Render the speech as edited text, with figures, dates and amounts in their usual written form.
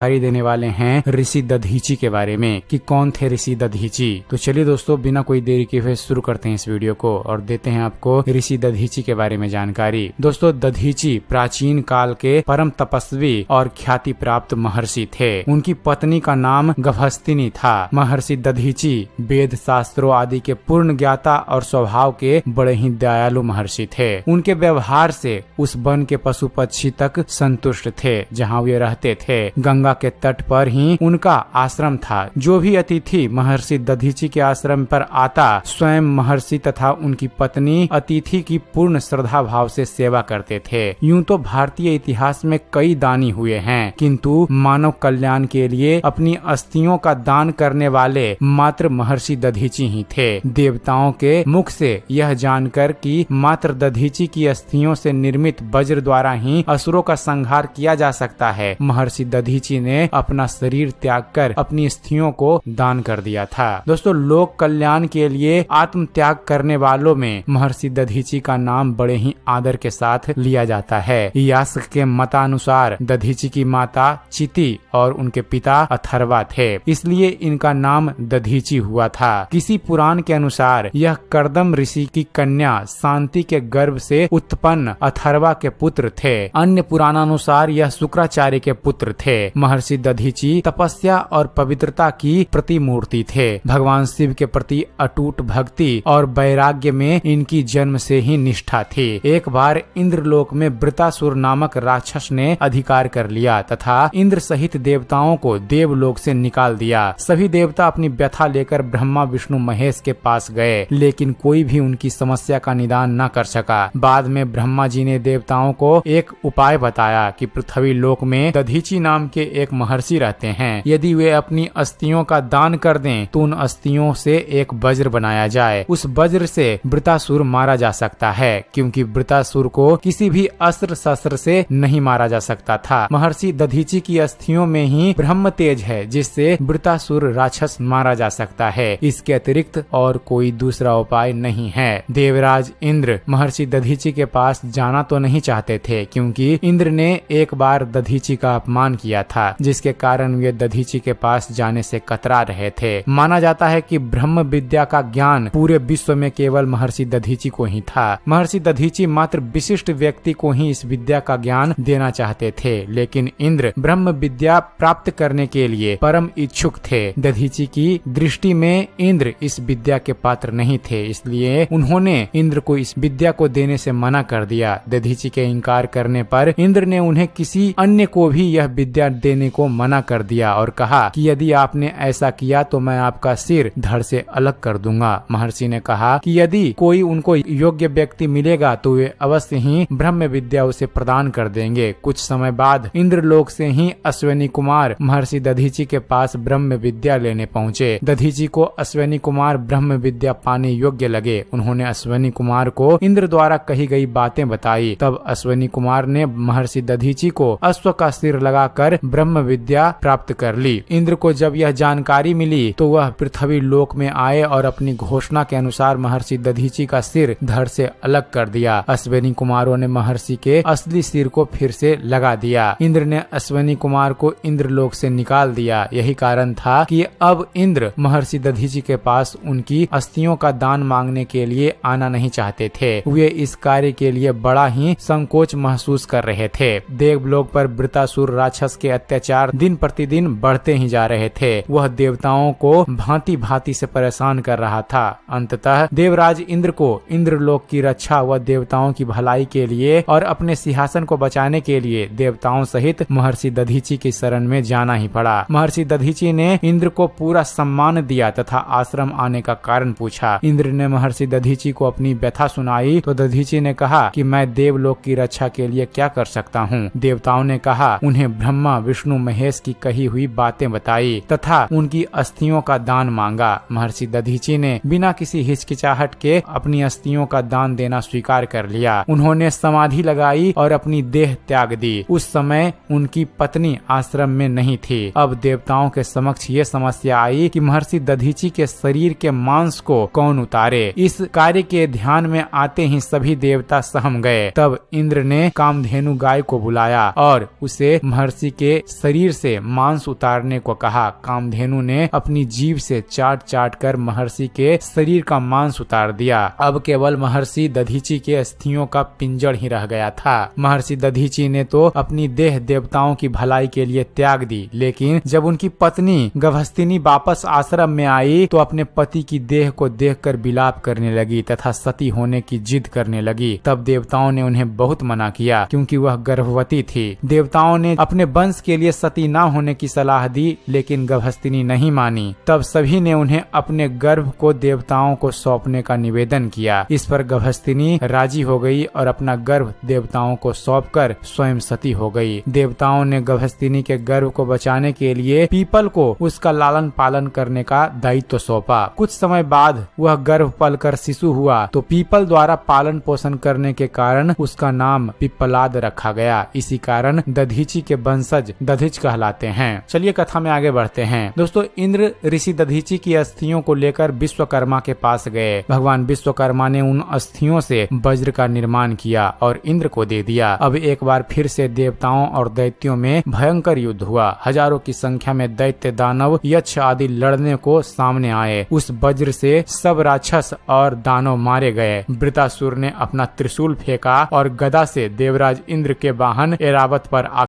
देने वाले हैं ऋषि दधीची के बारे में कि कौन थे ऋषि दधीची। तो चलिए दोस्तों, बिना कोई देरी के हुए शुरू करते हैं इस वीडियो को और देते हैं आपको ऋषि दधीची के बारे में जानकारी। दोस्तों, दधीची प्राचीन काल के परम तपस्वी और ख्याति प्राप्त महर्षि थे। उनकी पत्नी का नाम गभस्तिनी था। महर्षि दधीची वेद शास्त्रों आदि के पूर्ण ज्ञाता और स्वभाव के बड़े ही दयालु महर्षि थे। उनके व्यवहार से उस वन के पशु पक्षी तक संतुष्ट थे जहाँ वे रहते थे। गंगा के तट पर ही उनका आश्रम था। जो भी अतिथि महर्षि दधीची के आश्रम पर आता, स्वयं महर्षि तथा उनकी पत्नी अतिथि की पूर्ण श्रद्धा भाव से सेवा करते थे। यूं तो भारतीय इतिहास में कई दानी हुए हैं, किंतु मानव कल्याण के लिए अपनी अस्थियों का दान करने वाले मात्र महर्षि दधीची ही थे। देवताओं के मुख से यह जानकर कि मात्र दधीची की अस्थियों से निर्मित वज्र द्वारा ही असुरों का संहार किया जा सकता है, महर्षि दधीची ने अपना शरीर त्याग कर अपनी अस्थियों को दान कर दिया था। दोस्तों, लोक कल्याण के लिए आत्म त्याग करने वालों में महर्षि दधीची का नाम बड़े ही आदर के साथ लिया जाता है। यास्क के मतानुसार दधीची की माता चिति और उनके पिता अथर्वा थे, इसलिए इनका नाम दधीची हुआ था। किसी पुराण के अनुसार यह कर्दम ऋषि की कन्या शांति के गर्भ से उत्पन्न अथर्वा के पुत्र थे। अन्य पुराणानुसार यह शुक्राचार्य के पुत्र थे। महर्षि दधीची तपस्या और पवित्रता की प्रतिमूर्ति थे। भगवान शिव के प्रति अटूट भक्ति और वैराग्य में इनकी जन्म से ही निष्ठा थी। एक बार इंद्रलोक में वृतासुर नामक राक्षस ने अधिकार कर लिया तथा इंद्र सहित देवताओं को देवलोक से निकाल दिया। सभी देवता अपनी व्यथा लेकर ब्रह्मा विष्णु महेश के पास गए, लेकिन कोई भी उनकी समस्या का निदान न कर सका। बाद में ब्रह्मा जी ने देवताओं को एक उपाय बताया कि पृथ्वी लोक में दधीची नाम के एक महर्षि रहते हैं। यदि वे अपनी अस्थियों का दान कर दें तो उन अस्थियों से एक वज्र बनाया जाए। उस वज्र से वृतासुर मारा जा सकता है, क्योंकि वृतासुर को किसी भी अस्त्र शस्त्र से नहीं मारा जा सकता था। महर्षि दधीची की अस्थियों में ही ब्रह्म तेज है, जिससे वृतासुर राक्षस मारा जा सकता है। इसके अतिरिक्त और कोई दूसरा उपाय नहीं है। देवराज इंद्र महर्षि दधीची के पास जाना तो नहीं चाहते थे, क्योंकि इंद्र ने एक बार दधीची का अपमान किया था, जिसके कारण वे दधीची के पास जाने से कतरा रहे थे। माना जाता है कि ब्रह्म विद्या का ज्ञान पूरे विश्व में केवल महर्षि दधीची को ही था। महर्षि दधीची मात्र विशिष्ट व्यक्ति को ही इस विद्या का ज्ञान देना चाहते थे, लेकिन इंद्र ब्रह्म विद्या प्राप्त करने के लिए परम इच्छुक थे। दधीची की दृष्टि में इंद्र इस विद्या के पात्र नहीं थे, इसलिए उन्होंने इंद्र को इस विद्या को देने से मना कर दिया। दधीची के इनकार करने पर इंद्र ने उन्हें किसी अन्य को भी यह विद्या देने को मना कर दिया और कहा कि यदि आपने ऐसा किया तो मैं आपका सिर धड़ से अलग कर दूंगा। महर्षि ने कहा कि यदि कोई उनको योग्य व्यक्ति मिलेगा तो वे अवश्य ही ब्रह्म विद्या उसे प्रदान कर देंगे। कुछ समय बाद इंद्रलोक से ही अश्विनी कुमार महर्षि दधीची के पास ब्रह्म विद्या लेने पहुँचे। दधीची को अश्विनी कुमार ब्रह्म विद्या पाने योग्य लगे। उन्होंने अश्विनी कुमार को इंद्र द्वारा कही गई बातें बताई। तब अश्विनी कुमार ने महर्षि दधीची को अश्व का सिर लगाकर ब्रह्म विद्या प्राप्त कर ली। इंद्र को जब यह जानकारी मिली तो वह पृथ्वी लोक में आए और अपनी घोषणा के अनुसार महर्षि दधीची का सिर धड़ से अलग कर दिया। अश्विनी कुमारों ने महर्षि के असली सिर को फिर से लगा दिया। इंद्र ने अश्विनी कुमार को इंद्रलोक से निकाल दिया। यही कारण था कि अब इंद्र महर्षि दधीची के पास उनकी अस्थियों का दान मांगने के लिए आना नहीं चाहते थे। वे इस कार्य के लिए बड़ा ही संकोच महसूस कर रहे थे। देवलोक पर वृतासुर राक्षस के अत्याचार दिन प्रतिदिन बढ़ते ही जा रहे थे। वह देवताओं को भांति भांति से परेशान कर रहा था। अंततः देवराज इंद्र को इंद्रलोक की रक्षा व देवताओं की भलाई के लिए और अपने सिंहासन को बचाने के लिए देवताओं सहित महर्षि दधीची की शरण में जाना ही पड़ा। महर्षि दधीची ने इंद्र को पूरा सम्मान दिया तथा आश्रम आने का कारण पूछा। इंद्र ने महर्षि दधीची को अपनी व्यथा सुनाई तो दधीची ने कहा कि मैं देवलोक की रक्षा के लिए क्या कर सकता हूँ। देवताओं ने कहा, उन्हें ब्रह्मा विष्णु महेश की कही हुई बातें बताई तथा उनकी अस्थियों का दान मांगा। महर्षि दधीची ने बिना किसी हिचकिचाहट के अपनी अस्थियों का दान देना स्वीकार कर लिया। उन्होंने समाधि लगाई और अपनी देह त्याग दी। उस समय उनकी पत्नी आश्रम में नहीं थी। अब देवताओं के समक्ष ये समस्या आई कि महर्षि दधीची के शरीर के मांस को कौन उतारे। इस कार्य के ध्यान में आते ही सभी देवता सहम गए। तब इंद्र ने कामधेनु गाय को बुलाया और उसे महर्षि के शरीर से मांस उतारने को कहा। कामधेनु ने अपनी जीभ से चाट चाट कर महर्षि के शरीर का मांस उतार दिया। अब केवल महर्षि दधीचि के अस्थियों का पिंजड़ ही रह गया था। महर्षि दधीचि ने तो अपनी देह देवताओं की भलाई के लिए त्याग दी, लेकिन जब उनकी पत्नी गभस्तिनी वापस आश्रम में आई तो अपने पति की देह को देखकर विलाप करने लगी तथा सती होने की जिद करने लगी। तब देवताओं ने उन्हें बहुत मना किया, क्योंकि वह गर्भवती थी। देवताओं ने अपने वंश के लिए सती न होने की सलाह दी, लेकिन गभस्तिनी नहीं मानी। तब सभी ने उन्हें अपने गर्भ को देवताओं को सौंपने का निवेदन किया। इस पर गभस्तिनी राजी हो गई और अपना गर्भ देवताओं को सौंपकर स्वयं सती हो गई। देवताओं ने गभस्तिनी के गर्भ को बचाने के लिए पीपल को उसका लालन पालन करने का दायित्व सौंपा। कुछ समय बाद वह गर्भ पलकर शिशु हुआ तो पीपल द्वारा पालन पोषण करने के कारण उसका नाम पिप्पलाद रखा गया। इसी कारण दधीचि के वंशज दधिच कहलाते हैं। चलिए कथा में आगे बढ़ते हैं। दोस्तों, इंद्र ऋषि दधीचि की अस्थियों को लेकर विश्वकर्मा के पास गए। भगवान विश्वकर्मा ने उन अस्थियों से वज्र का निर्माण किया और इंद्र को दे दिया। अब एक बार फिर से देवताओं और दैत्यों में भयंकर युद्ध हुआ। हजारों की संख्या में दैत्य, दानव, यक्ष आदि लड़ने को सामने आए। उस वज्र से सब राक्षस और दानव मारे गए। वृतासुर ने अपना त्रिशूल फेंका और गदा से देवराज इंद्र के वाहन ऐरावत पर